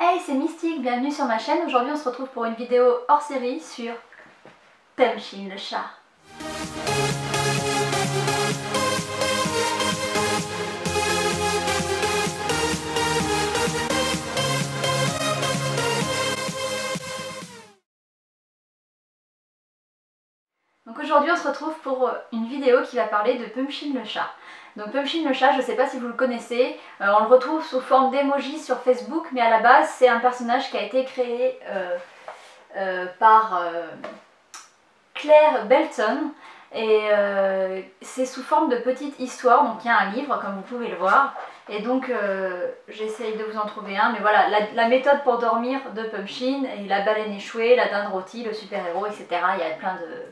Hey, c'est Mystique, bienvenue sur ma chaîne. Aujourd'hui on se retrouve pour une vidéo hors série sur Pumpkin le chat. Donc aujourd'hui on se retrouve pour une vidéo qui va parler de Pumpkin le chat. Donc Pumpkin le chat, je ne sais pas si vous le connaissez, on le retrouve sous forme d'emoji sur Facebook, mais à la base c'est un personnage qui a été créé par Claire Belton et c'est sous forme de petite histoire. Donc il y a un livre comme vous pouvez le voir et donc j'essaye de vous en trouver un, mais voilà, la méthode pour dormir de Pumpkin, et la baleine échouée, la dinde rôtie, le super-héros, etc. Il y a plein de...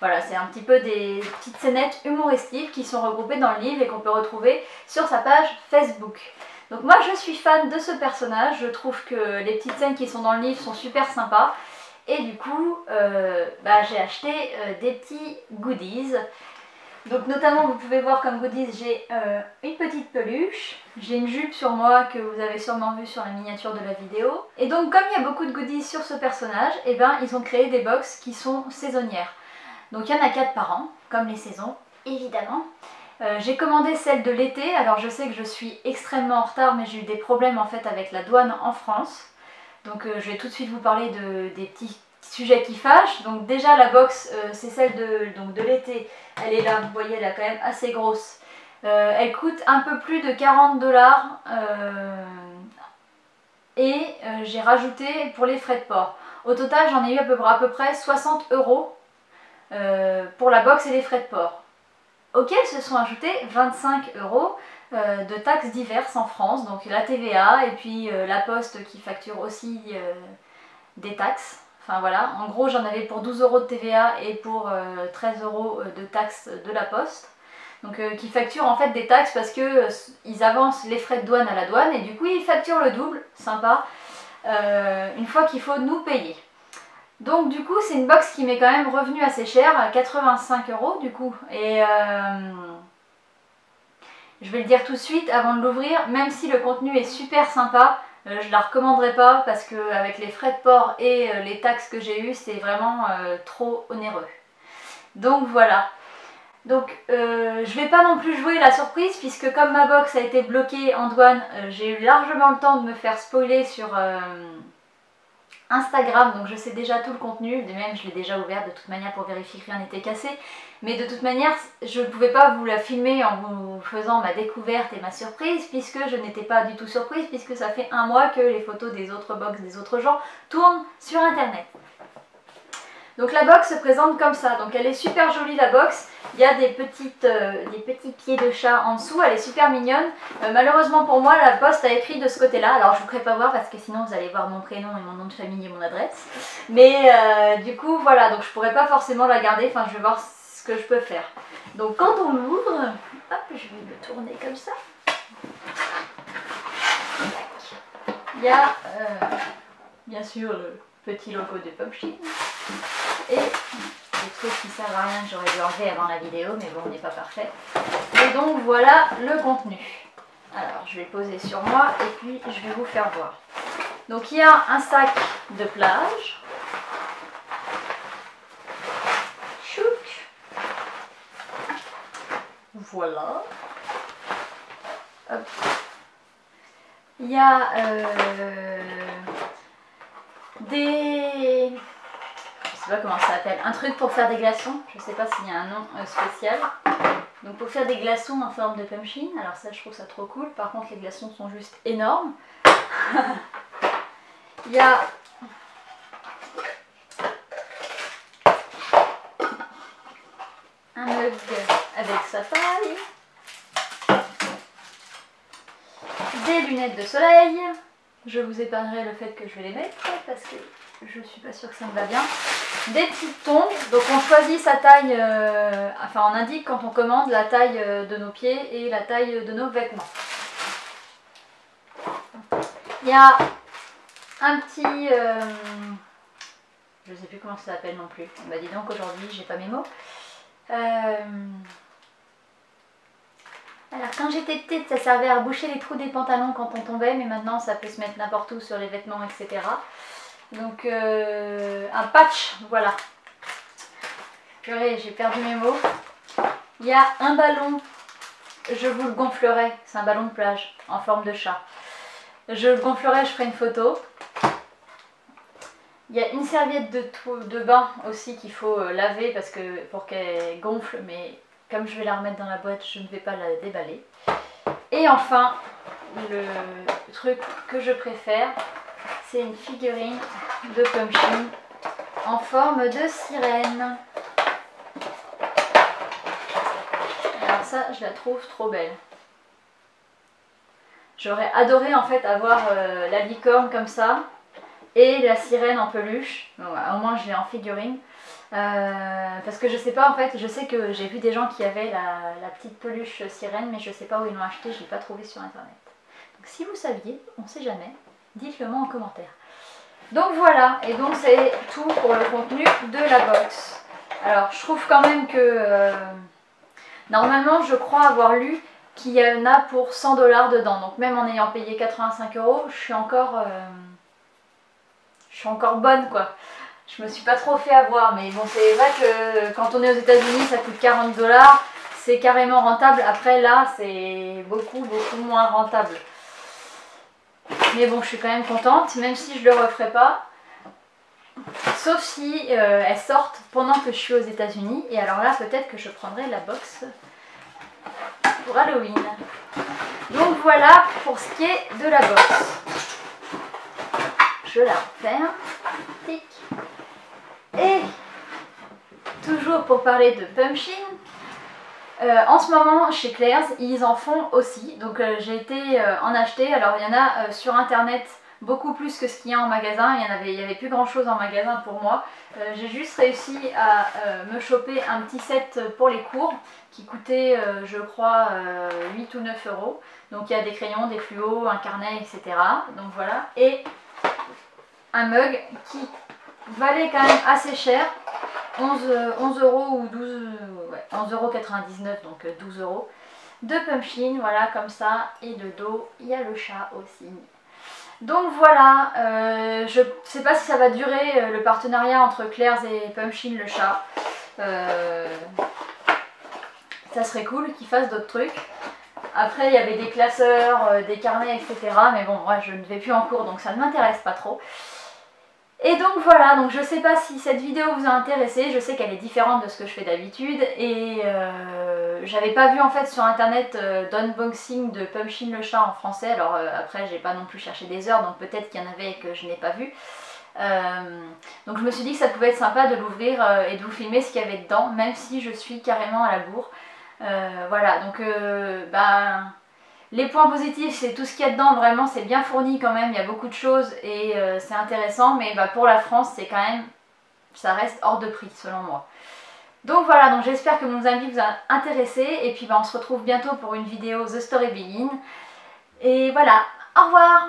Voilà, c'est un petit peu des petites scénettes humoristiques qui sont regroupées dans le livre et qu'on peut retrouver sur sa page Facebook. Donc moi je suis fan de ce personnage, je trouve que les petites scènes qui sont dans le livre sont super sympas. Et du coup, j'ai acheté des petits goodies. Donc notamment, vous pouvez voir comme goodies, j'ai une petite peluche. J'ai une jupe sur moi que vous avez sûrement vu sur la miniature de la vidéo. Et donc comme il y a beaucoup de goodies sur ce personnage, ils ont créé des box qui sont saisonnières. Donc il y en a 4 par an, comme les saisons, évidemment. J'ai commandé celle de l'été. Alors je sais que je suis extrêmement en retard, mais j'ai eu des problèmes en fait avec la douane en France. Donc je vais tout de suite vous parler des petits sujets qui fâchent. Donc déjà la box, c'est celle de l'été. Elle est là, vous voyez, elle est quand même assez grosse. Elle coûte un peu plus de 40 $. Et j'ai rajouté pour les frais de port. Au total, j'en ai eu à peu près 60 € pour la box et les frais de port. Auxquels se sont ajoutés 25 € de taxes diverses en France, donc la TVA et puis la Poste qui facture aussi des taxes. Enfin voilà, en gros j'en avais pour 12 € de TVA et pour 13 € de taxes de la Poste. Donc qui facturent en fait des taxes parce que ils avancent les frais de douane à la douane et du coup ils facturent le double, sympa, une fois qu'il faut nous payer. Donc du coup c'est une box qui m'est quand même revenue assez cher, à 85 € du coup. Et je vais le dire tout de suite avant de l'ouvrir, même si le contenu est super sympa, je la recommanderais pas parce qu'avec les frais de port et les taxes que j'ai eues, c'est vraiment trop onéreux. Donc voilà. Donc je vais pas non plus jouer la surprise puisque comme ma box a été bloquée en douane, j'ai eu largement le temps de me faire spoiler sur Instagram, donc je sais déjà tout le contenu, de même je l'ai déjà ouvert de toute manière pour vérifier que rien n'était cassé, mais de toute manière je ne pouvais pas vous la filmer en vous faisant ma découverte et ma surprise puisque je n'étais pas du tout surprise puisque ça fait un mois que les photos des autres box des autres gens tournent sur internet. Donc la box se présente comme ça, donc elle est super jolie la box, il y a des petits pieds de chat en dessous, elle est super mignonne. Malheureusement pour moi la poste a écrit de ce côté là, alors je vous ferai pas voir parce que sinon vous allez voir mon prénom et mon nom de famille et mon adresse. Mais du coup voilà, donc je pourrais pas forcément la garder, enfin je vais voir ce que je peux faire. Donc quand on l'ouvre, hop je vais le tourner comme ça. Il y a bien sûr le petit logo de Pumpkin. Et des trucs qui servent à rien que j'aurais dû enlever avant la vidéo, mais bon, on n'est pas parfait. Et donc voilà le contenu. Alors je vais le poser sur moi et puis je vais vous faire voir. Donc il y a un sac de plage. Chouk. Voilà. Hop. Il y a des... Je sais pas comment ça s'appelle, un truc pour faire des glaçons, je sais pas s'il y a un nom spécial. Donc pour faire des glaçons en forme de Pumpkin, alors ça je trouve ça trop cool, par contre les glaçons sont juste énormes. Il y a un mug avec sa taille, des lunettes de soleil, je vous épargnerai le fait que je vais les mettre parce que je suis pas sûre que ça me va bien. Des petites tongs, donc on choisit sa taille, enfin on indique quand on commande la taille de nos pieds et la taille de nos vêtements. Il y a un petit, je sais plus comment ça s'appelle non plus, bah dis donc aujourd'hui j'ai pas mes mots. Alors quand j'étais petite, ça servait à boucher les trous des pantalons quand on tombait, mais maintenant ça peut se mettre n'importe où sur les vêtements, etc. Donc un patch, voilà. Purée, j'ai perdu mes mots. Il y a un ballon, je vous le gonflerai, c'est un ballon de plage en forme de chat. Je le gonflerai, je ferai une photo. Il y a une serviette de bain aussi qu'il faut laver parce que pour qu'elle gonfle, mais comme je vais la remettre dans la boîte, je ne vais pas la déballer. Et enfin, le truc que je préfère, c'est une figurine de Pumpkin en forme de sirène. Alors ça, je la trouve trop belle. J'aurais adoré en fait avoir la licorne comme ça et la sirène en peluche. Bon, au moins je l'ai en figurine. Parce que je sais pas en fait, je sais que j'ai vu des gens qui avaient la petite peluche sirène, mais je sais pas où ils l'ont acheté, je l'ai pas trouvé sur internet. Donc si vous saviez, on sait jamais, dites-le moi en commentaire. Donc voilà, et donc c'est tout pour le contenu de la box. Alors je trouve quand même que normalement je crois avoir lu qu'il y en a pour 100 $ dedans. Donc même en ayant payé 85 €, je suis encore bonne quoi. Je me suis pas trop fait avoir, mais bon c'est vrai que quand on est aux États-Unis ça coûte 40 $, c'est carrément rentable. Après là c'est beaucoup moins rentable. Mais bon je suis quand même contente, même si je le referai pas. Sauf si elles sortent pendant que je suis aux États-Unis. Et alors là peut-être que je prendrai la box pour Halloween. Donc voilà pour ce qui est de la box. Je la referme. Tic. Et toujours pour parler de Pumpkin, en ce moment chez Claire's ils en font aussi. Donc j'ai été en acheter. Alors il y en a sur internet beaucoup plus que ce qu'il y a en magasin. Il y avait plus grand chose en magasin pour moi. J'ai juste réussi à me choper un petit set pour les cours qui coûtait je crois 8 ou 9 €. Donc il y a des crayons, des fluos, un carnet, etc. Donc voilà. Et un mug qui valait quand même assez cher. 11 € ou 12, ouais, 11,99 €, donc 12 € de Pumpkin, voilà comme ça. Et de dos, il y a le chat aussi. Donc voilà, je ne sais pas si ça va durer le partenariat entre Claire's et Pumpkin le chat. Ça serait cool qu'ils fassent d'autres trucs. Après il y avait des classeurs, des carnets, etc. Mais bon, moi je ne vais plus en cours donc ça ne m'intéresse pas trop. Et donc voilà, donc je sais pas si cette vidéo vous a intéressé, je sais qu'elle est différente de ce que je fais d'habitude et j'avais pas vu en fait sur internet d'unboxing de Pumpkin le chat en français. Alors après j'ai pas non plus cherché des heures, donc peut-être qu'il y en avait et que je n'ai pas vu. Donc je me suis dit que ça pouvait être sympa de l'ouvrir et de vous filmer ce qu'il y avait dedans, même si je suis carrément à la bourre. Voilà, donc les points positifs, c'est tout ce qu'il y a dedans, vraiment c'est bien fourni quand même, il y a beaucoup de choses et c'est intéressant, mais pour la France c'est quand même, ça reste hors de prix selon moi. Donc voilà, donc j'espère que mon avis vous a intéressé et puis on se retrouve bientôt pour une vidéo The Story Begin. Et voilà, au revoir!